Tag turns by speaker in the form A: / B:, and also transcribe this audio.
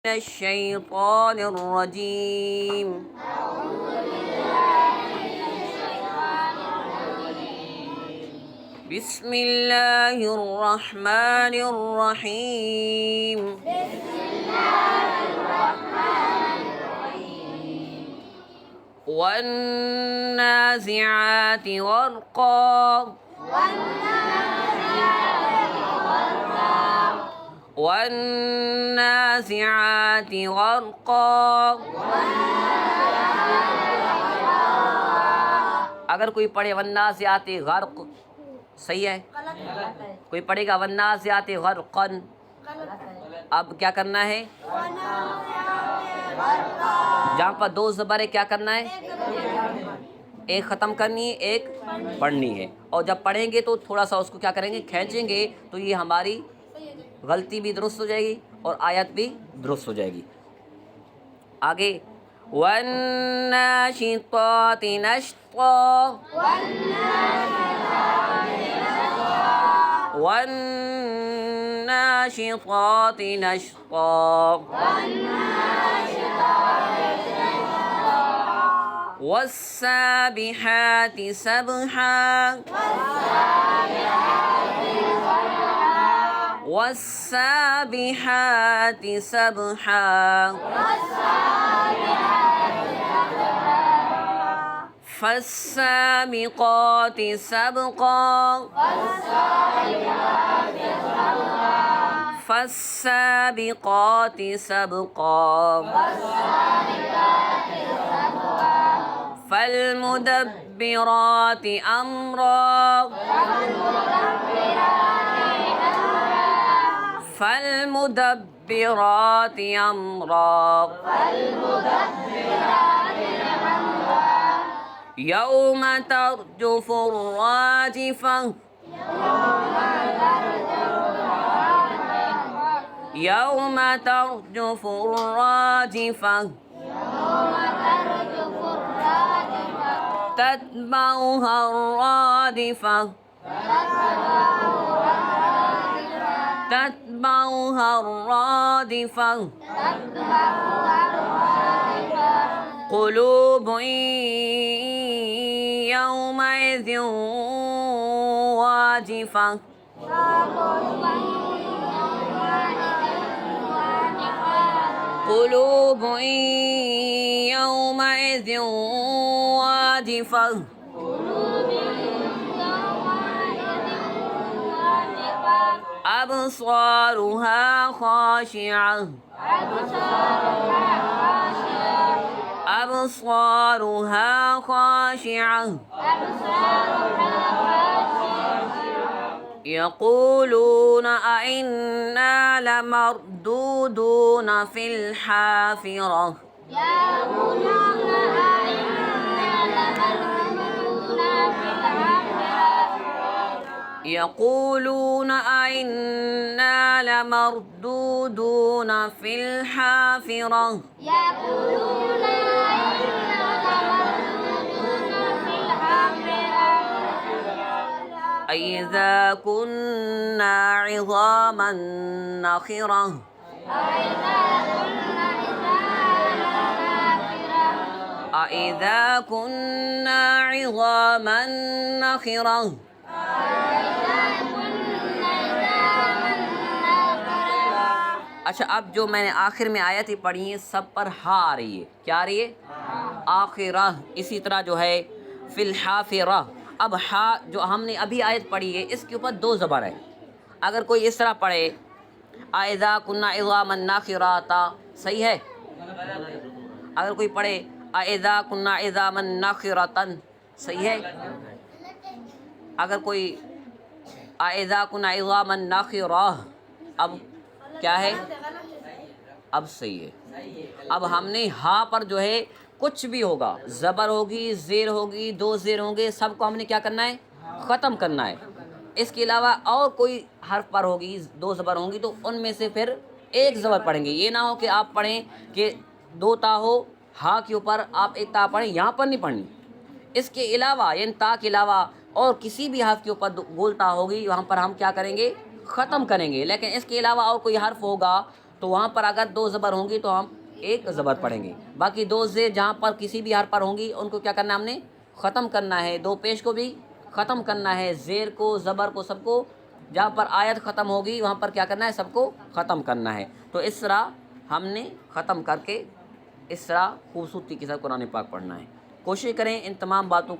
A: الشيطان الرجيم بسم الله الرحمن الرحيم والنازعات غرقا والنازعات غرقا। अगर कोई पढ़े वन्नाज़िआत गर्क सही है, कोई पढ़ेगा वन्नाज़िआत गर्कन। अब क्या करना है, जहाँ पर दो ज़बर है क्या करना है, एक ख़त्म करनी है, एक पढ़नी है। और जब पढ़ेंगे तो थोड़ा सा उसको क्या करेंगे, खींचेंगे, तो ये हमारी गलती भी दुरुस्त हो जाएगी और आयत भी दुरुस्त हो जाएगी। आगे वन्नाशिताति नश्ता, वन्नाशिताति नश्ता, वस्साबिहाति सबहा, वस्साबिहाति सबहा, फस्साबिक़ाति सबक़ा, फस्साबिक़ाति सबक़ा, फल्मुदब्बिराति अम्रा, फल्मुदब्बिराति अम्रा, यौम तर्जुफु राजिफा, यौम तर्जुफु राजिफा, तत्बउहा रादिफा, तत्बउहा रादिफा, क़ुलूबुन यौमइज़िन वाजिफ़ा, क़ुलूबुन यौमइज़िन वाजिफ़ा, अबसारुहा ख़ाशिआ, अबसारुहा ख़ाशिआ, यक़ूलून अइन्ना लमरदूदून फ़िल हाफ़िरा, यक़ूलून अइन्ना लमरदूदून फ़िल हाफ़िरा, अइज़ा कुन्ना इज़ामन नख़िरा, अइज़ा कुन्ना इज़ामन नख़िरा। अच्छा, अब जो मैंने आखिर में आयतें पढ़ी हैं सब पर हा आ रही है। क्या आ रही है? आखिरा। इसी तरह जो है फिल हाफिरा। अब हा जो हमने अभी आयत पढ़ी है इसके ऊपर दो ज़बर है। अगर कोई इस तरह पढ़े आइज़ा कुन्ना इज़ामन नाखिराता, सही है। अगर कोई पढ़े आइज़ा कुन्ना इज़ामन नाखिरतन, सही है। अगर कोई आइज़ा कुन्ना इज़ामन नाखिरा, अब क्या है, अब सही है। अब हमने हा पर जो है कुछ भी होगा, ज़बर होगी, ज़ेर होगी, दो ज़ेर होंगे, सबको हमने क्या करना है, ख़त्म करना है। इसके अलावा और कोई हर्फ पर होगी, दो ज़बर होंगी, तो उनमें से फिर एक ज़बर पढ़ेंगे। ये ना हो कि आप पढ़ें कि दो ता हो, हा के ऊपर आप एक ता पढ़ें, यहाँ पर नहीं पढ़नी। इसके अलावा यानी ता के अलावा और किसी भी हर्फ के ऊपर गोल ता होगी, वहाँ पर हम क्या करेंगे, ख़त्म करेंगे। लेकिन इसके अलावा और कोई हर्फ होगा تو وہاں پر اگر 2 زبر ہوں گی تو ہم 1 زبر پڑھیں گے، باقی 2 زیر جہاں پر کسی بھی حرف پر ہوں گی ان کو کیا کرنا ہے، ہم نے ختم کرنا ہے، 2 پیش کو بھی ختم کرنا ہے، زیر کو، زبر کو، سب کو، جہاں پر آیت ختم ہوگی وہاں پر کیا کرنا ہے، سب کو ختم کرنا ہے۔ تو اس طرح ہم نے ختم کر کے اس طرح خوبصورتی کے ساتھ قرآن پاک پڑھنا ہے۔ کوشش کریں ان تمام باتوں